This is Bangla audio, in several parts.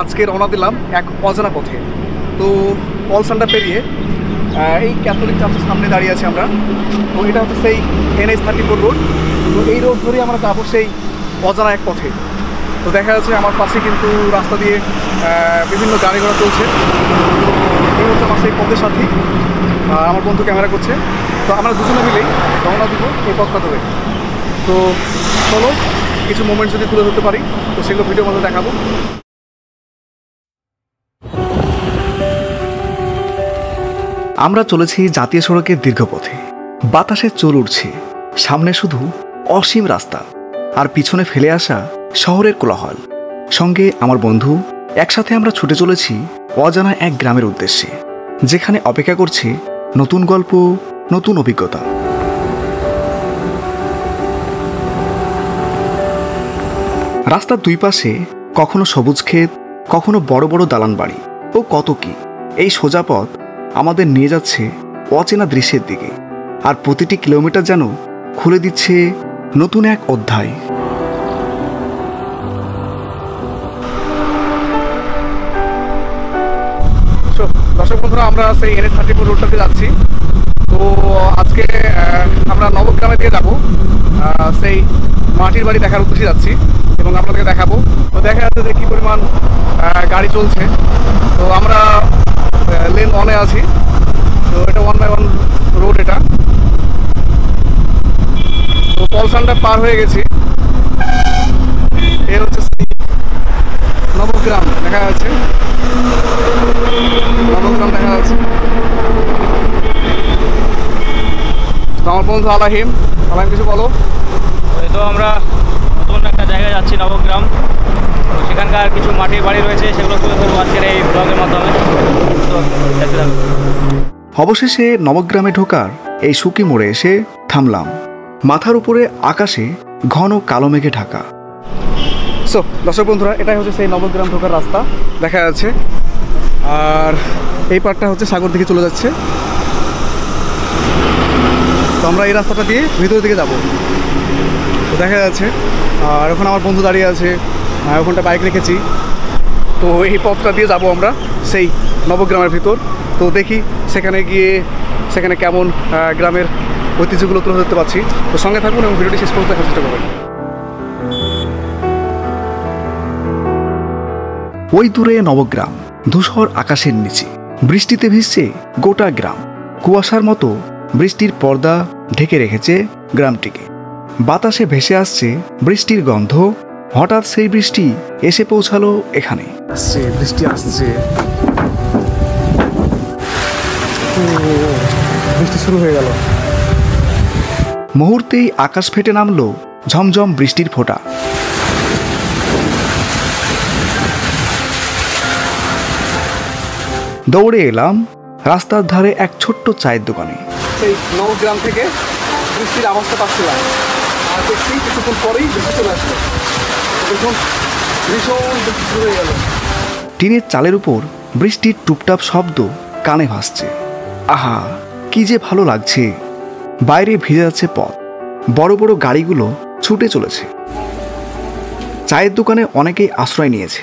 আজকে রওনা দিলাম এক অজানা পথে। তো পলসানটা পেরিয়ে এই ক্যাথলিক চার্চের সামনে দাঁড়িয়ে আছি আমরা। তো এটা হচ্ছে সেই NH-34 রোড। তো এই রোড ধরেই আমরা যাবো সেই অজানা এক পথে। তো দেখা যাচ্ছে আমার পাশে কিন্তু রাস্তা দিয়ে বিভিন্ন গাড়ি ঘোড়া চলছে। এই হচ্ছে আমার সেই পথের সাথী, আমার বন্ধু ক্যামেরা করছে। তো আমরা দুজনে মিলেই রওনা দিব এই পথটা ধরে। তো চলো কিছু মোমেন্ট যদি তুলে ধরতে পারি তো সেগুলো ভিডিওর মধ্যে দেখাবো। আমরা চলেছি জাতীয় সড়কের দীর্ঘ পথে। বাতাসে চল উঠছে, সামনে শুধু অসীম রাস্তা আর পিছনে ফেলে আসা শহরের কোলাহল। সঙ্গে আমার বন্ধু, একসাথে আমরা ছুটে চলেছি অজানা এক গ্রামের উদ্দেশ্যে, যেখানে অপেক্ষা করছে নতুন গল্প, নতুন অভিজ্ঞতা। রাস্তার দুই পাশে কখনো সবুজ ক্ষেত, কখনো বড় বড় দালান বাড়ি ও কত কি। এই সোজা পথ আমাদের নিয়ে যাচ্ছে অচেনা দৃশ্যের দিকে, আর প্রতিটি কিলোমিটার যেন খুলে দিচ্ছে নতুন এক অধ্যায়। দর্শক বন্ধুরা, আমরা সেই NH-34 রোডটাতে যাচ্ছি। তো আজকে আমরা নবগ্রামে দিকে যাব, সেই মাটির বাড়ি দেখার উদ্দেশ্যে যাচ্ছি এবং আপনাদেরকে দেখাবো। তো দেখা যাচ্ছে যে কী পরিমাণ গাড়ি চলছে। তো আমরা লেন 1-এ আছি। তো এটা 1/1 রোড। এটা তো পলসানটা পার হয়ে গেছি। এ হচ্ছে নবগ্রাম দেখা যাচ্ছে, নবগ্রাম দেখা যাচ্ছে। আমার বন্ধু আলাহিম কিছু বলো। তো আমরা নতুন একটা জায়গায় যাচ্ছি, নবগ্রাম। তো সেখানকার কিছু মাটির বাড়ি রয়েছে, সেগুলো তুলে ধরবো আজকের এই ব্লগের মাধ্যমে। অবশেষে নবগ্রামে ঢোকার এই সুকি মোড়ে এসে থামলাম। মাথার উপরে আকাশে ঘন কালো মেঘে ঢাকা। সো দর্শক বন্ধুরা, এটাই হচ্ছে সেই নবগ্রাম ঢোকার রাস্তা দেখা যাচ্ছে। আর এই পার্টটা হচ্ছে সাগর দিকে চলে যাচ্ছে। তো আমরা এই রাস্তাটা দিয়ে ভিতরের দিকে যাব। তো দেখা যাচ্ছে আর ওখানে আমার বন্ধু দাঁড়িয়ে আছে, ওখানটা বাইক রেখেছি। তো এই পথটা দিয়ে যাব আমরা সেই নবগ্রামের ভিতর। তো দেখি সেখানে গিয়ে সেখানে কেমন গ্রামের ঐতিহ্যগুলো তুলে ধরতে পারছি। তো সঙ্গে থাকুন এবং ভিডিওটি শেষ পর্যন্ত দেখার চেষ্টা করবেন। ওই দূরে নবগ্রাম, ধূসর আকাশের নিচে বৃষ্টিতে ভিজছে গোটা গ্রাম। কুয়াশার মতো বৃষ্টির পর্দা ঢেকে রেখেছে গ্রামটিকে। বাতাসে ভেসে আসছে বৃষ্টির গন্ধ। হঠাৎ সেই বৃষ্টি এসে পৌঁছালো এখানে। বৃষ্টি আসছে, বৃষ্টি শুরু হয়ে গেল। মুহূর্তেই আকাশ ফেটে নামলো ঝমঝম বৃষ্টির ফোঁটা। দৌড়ে এলাম রাস্তার ধারে এক ছোট্ট চায়ের দোকানে। সেই নবগ্রাম থেকে বৃষ্টির আওয়াজটা পাচ্ছিলাম, আর দেখছি কিছুক্ষণ পরেই বৃষ্টি চলে আসলো। দেখুন ভীষণ বৃষ্টি শুরু হয়ে গেল। টিনের চালের উপর বৃষ্টির টুপটাপ শব্দ কানে ভাসছে। আহা, কি যে ভালো লাগছে। বাইরে ভিজে যাচ্ছে পথ, বড় বড় গাড়িগুলো ছুটে চলেছে। চায়ের দোকানে অনেকেই আশ্রয় নিয়েছে।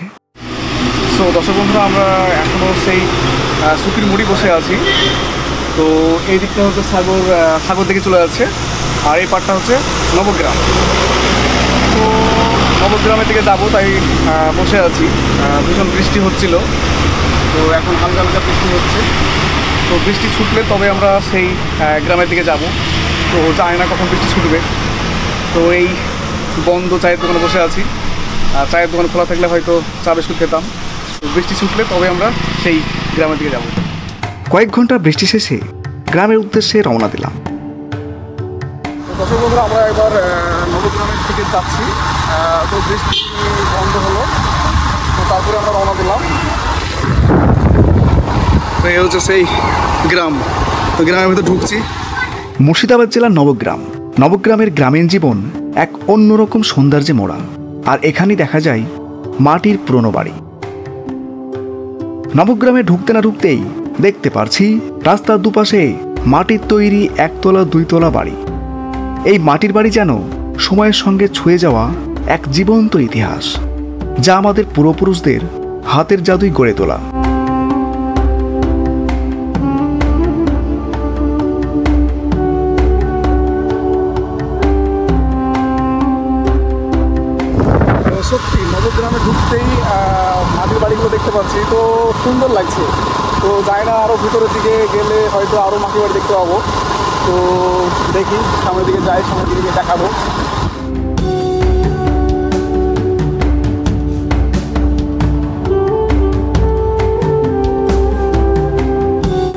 সো দর্শক বন্ধুরা, আমরা এখনও সেই সুকির মুড়ি বসে আছি। তো এই দিকটা হচ্ছে সাগর দিকে চলে যাচ্ছে, আর এই পার্টটা হচ্ছে নবগ্রাম। তো নবগ্রামের দিকে যাবো, তাই বসে আছি। ভীষণ বৃষ্টি হচ্ছিল, তো এখন হালকা হালকা বৃষ্টি হচ্ছে। তো বৃষ্টি ছুটলে তবে আমরা সেই গ্রামের দিকে যাব। তো জানি না কখন বৃষ্টি ছুটবে। তো এই বন্ধ চায়ের দোকানে বসে আছি। চায়ের দোকান খোলা থাকলে হয়তো চা বিস্কুট খেতাম। তো বৃষ্টি ছুটলে তবে আমরা সেই গ্রামের দিকে যাব। কয়েক ঘন্টা বৃষ্টি শেষে গ্রামের উদ্দেশ্যে রওনা দিলাম। দর্শক বন্ধুরা, আমরা এবার নবগ্রামের দিকে যাচ্ছি। তো বৃষ্টি বন্ধ হলো, তো তারপরে আমরা রওনা দিলাম। তো এই হচ্ছে সেই গ্রাম। তো গ্রামের ভিতরে ঢুকছি। মুর্শিদাবাদ জেলার নবগ্রাম। নবগ্রামের গ্রামীণ জীবন এক অন্যরকম সৌন্দর্যে মোড়া। আর এখানেই দেখা যায় মাটির পুরনো বাড়ি। নবগ্রামে ঢুকতে না ঢুকতেই দেখতে পারছি রাস্তার দুপাশে মাটির তৈরি একতলা দুইতলা বাড়ি। এই মাটির বাড়ি যেন সময়ের সঙ্গে ছুঁয়ে যাওয়া এক জীবন্ত ইতিহাস, যা আমাদের পূর্বপুরুষদের হাতের জাদুই গড়ে তোলা। সত্যি নবগ্রামে ঢুকতেই মাটির বাড়িগুলো দেখতে পাচ্ছি, তো সুন্দর লাগছে। তো যাই না, আরও ভিতরের দিকে গেলে হয়তো আরও মাটির বাড়ি দেখতে পাবো। তো দেখি, সামনের দিকে যাই, সামনের দিকে দেখাবো।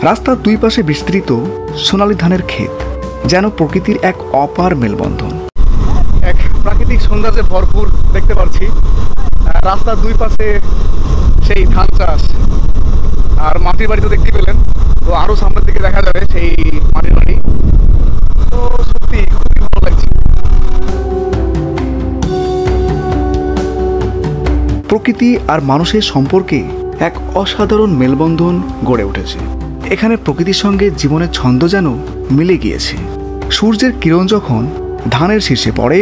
রাস্তার দুই পাশে বিস্তৃত সোনালী ধানের ক্ষেত, যেন প্রকৃতির এক অপার মেলবন্ধন। এক প্রাকৃতিক সৌন্দর্যে ভরপুর দেখতে পাচ্ছি। রাস্তার দুই পাশে সেই ধান চাষ আর মাটির বাড়ি তো দেখতে পেলেন। তো আরও সামনের দিকে দেখা যাবে সেই মাটির বাড়ি। তো সত্যি খুবই ভালো লাগছে। প্রকৃতি আর মানুষের সম্পর্কে এক অসাধারণ মেলবন্ধন গড়ে উঠেছে। এখানে প্রকৃতির সঙ্গে জীবনের ছন্দ যেন মিলে গিয়েছে। সূর্যের কিরণ যখন ধানের শীর্ষে পড়ে,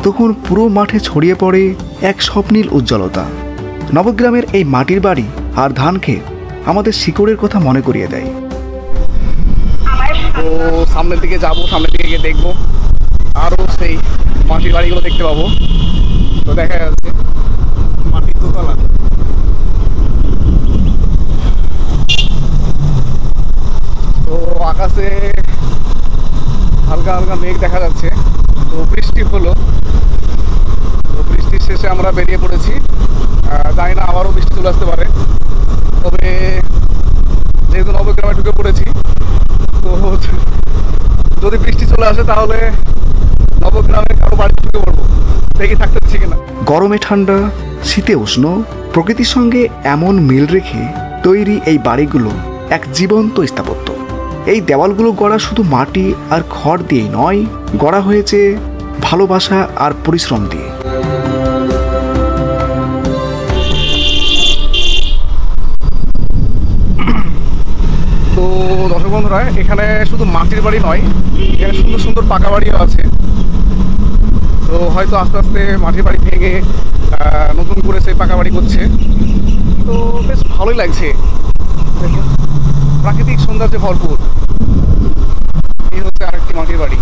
তখন পুরো মাঠে ছড়িয়ে পড়ে এক স্বপ্নীল উজ্জ্বলতা। নবগ্রামের এই মাটির বাড়ি আর ধান ক্ষেত আমাদের শিকড়ের কথা মনে করিয়ে দেয়। তো সামনের দিকে যাব, সামনের দিকে গিয়ে দেখবো, আরও সেই মাটির বাড়িগুলো দেখতে পাবো। তো দেখা যাচ্ছে মাটির দোতলা। তো আকাশে হালকা হালকা মেঘ দেখা যাচ্ছে। তো বৃষ্টি হলো, তো বৃষ্টির শেষে আমরা বেরিয়ে পড়েছি। জানি না আবারও বৃষ্টি চলে আসতে পারে। তবে যেহেতু নবগ্রামে ঢুকে পড়েছি, তো যদি বৃষ্টি চলে আসে তাহলে নবগ্রামে কারো বাড়ি ঢুকে পড়বো, দেখি থাকতে পারছি কিনা। গরমে ঠান্ডা, শীতে উষ্ণ, প্রকৃতির সঙ্গে এমন মিল রেখে তৈরি এই বাড়িগুলো এক জীবন্ত স্থাপত্য। এই দেওয়ালগুলো গড়া শুধু মাটি আর খড় দিয়েই নয়, গড়া হয়েছে ভালোবাসা আর পরিশ্রম দিয়ে। তো দর্শক বন্ধুরা, এখানে শুধু মাটির বাড়ি নয়, এখানে সুন্দর সুন্দর পাকা বাড়িও আছে। তো হয়তো আস্তে আস্তে মাটির বাড়ি ভেঙে নতুন করে সেই পাকা বাড়ি করছে। তো বেশ ভালোই লাগছে, প্রাকৃতিক সৌন্দর্যে ভরপুর। এই হচ্ছে আরেকটি মাটির বাড়ি।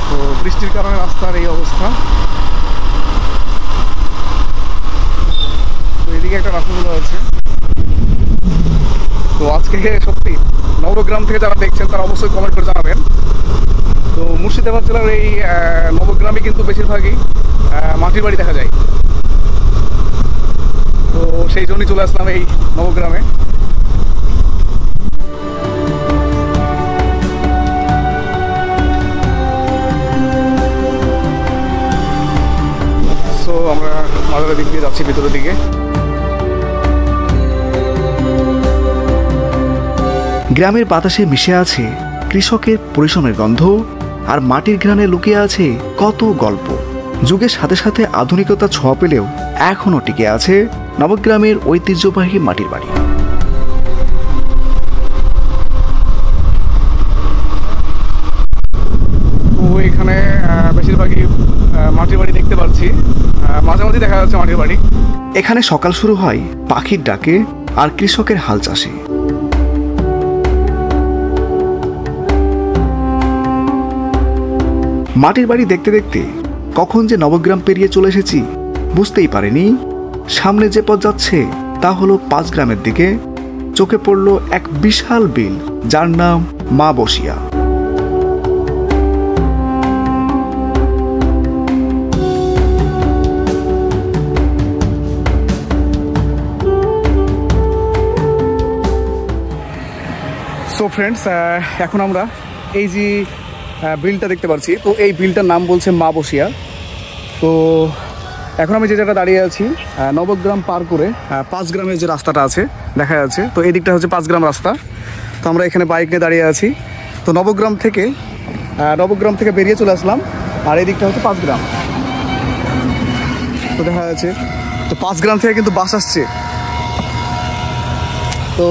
তো বৃষ্টির কারণে রাস্তার এই অবস্থা। তো এদিকে একটা রাস্তা আছে। তো আজকে সত্যি নবগ্রাম থেকে যারা দেখছেন তারা অবশ্যই কমেন্ট করে জানাবেন। তো মুর্শিদাবাদ জেলার এই নবগ্রামে কিন্তু বেশিরভাগই মাটির বাড়ি দেখা যায়। তো সেই জন্যই চলে আসলাম এই নবগ্রামে। সো আমরা বাজারের দিক দিয়ে যাচ্ছি ভিতরের দিকে। গ্রামের বাতাসে মিশে আছে কৃষকের পরিশ্রমের গন্ধ, আর মাটির ঘ্রাণে লুকিয়ে আছে কত গল্প। যুগের সাথে সাথে আধুনিকতা ছোঁয়া পেলেও এখনও টিকে আছে নবগ্রামের ঐতিহ্যবাহী মাটির বাড়ি। তো এখানে বেশিরভাগই মাটির বাড়ি দেখতে পাচ্ছি, মাঝে মাঝে দেখা যাচ্ছে মাটির বাড়ি। এখানে সকাল শুরু হয় পাখির ডাকে আর কৃষকের হাল চাষে। মাটির বাড়ি দেখতে দেখতে কখন যে নবগ্রাম পেরিয়ে চলে এসেছি বুঝতেই পারিনি। সামনে যে পথ যাচ্ছে তা হলো 5 গ্রামের দিকে। চোখে পড়ল এক বিশাল বিল, যার নাম মা বসিয়া। সো ফ্রেন্ডস, এখন আমরা এই যে বিলটা দেখতে পাচ্ছি, তো এই বিলটার নাম বলছে মা বসিয়া। তো এখন আমি যে জায়গাটা দাঁড়িয়ে আছি, নবগ্রাম পার করে 5 গ্রামের যে রাস্তাটা আছে দেখা যাচ্ছে। তো এই দিকটা হচ্ছে 5 গ্রাম রাস্তা। তো আমরা এখানে বাইক নিয়ে দাঁড়িয়ে আছি। তো নবগ্রাম থেকে বেরিয়ে চলে আসলাম, আর এই দিকটা হচ্ছে 5 গ্রাম। তো দেখা যাচ্ছে, তো 5 গ্রাম থেকে কিন্তু বাস আসছে। তো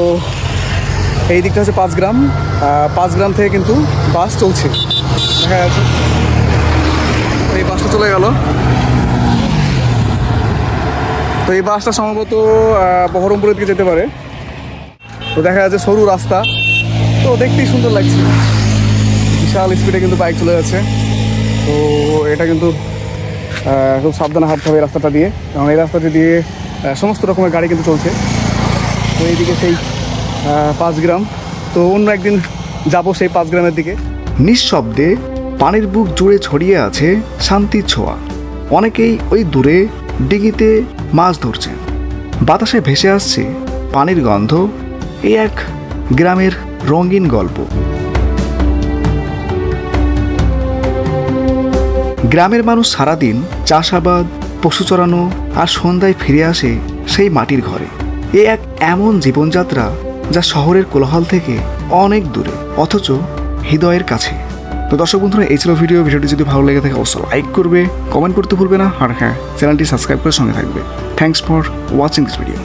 এই দিকটা হচ্ছে 5 গ্রাম। 5 গ্রাম থেকে কিন্তু বাস চলছে, দেখা যাচ্ছে। এই বাসটা চলে গেল। তো এই বাসটা সম্ভবত বহরমপুরের দিকে যেতে পারে। তো দেখা যাচ্ছে সরু রাস্তা, তো দেখতেই সুন্দর লাগছে। বিশাল স্পিডে কিন্তু বাইক চলে যাচ্ছে। তো এটা কিন্তু খুব সাবধানে হাঁটতে হবে এই রাস্তাটা দিয়ে, কারণ এই রাস্তাটি দিয়ে সমস্ত রকমের গাড়ি কিন্তু চলছে। তো এইদিকে সেই 5 গ্রাম, তো অন্য একদিন যাবো সেই 5 গ্রামের দিকে। নিঃশব্দে পানির বুক জুড়ে ছড়িয়ে আছে শান্তির ছোঁয়া। অনেকেই ওই দূরে ডিঙিতে মাছ ধরছেন, বাতাসে ভেসে আসছে পানির গন্ধ। এই এক গ্রামের রঙিন গল্প। গ্রামের মানুষ সারাদিন চাষাবাদ, পশু চড়ানো আর সন্ধ্যায় ফিরে আসে সেই মাটির ঘরে। এ এক এমন জীবনযাত্রা যা শহরের কোলাহল থেকে অনেক দূরে, অথচ হৃদয়ের কাছে। তো দর্শক বন্ধুরা, এই ছিল ভিডিওটি যদি ভালো লেগে থাকে অবশ্যই লাইক করবে, কমেন্ট করতে ভুলবে না, আর হ্যাঁ, চ্যানেলটি সাবস্ক্রাইব করে সঙ্গে থাকবে। Thanks for watching this video.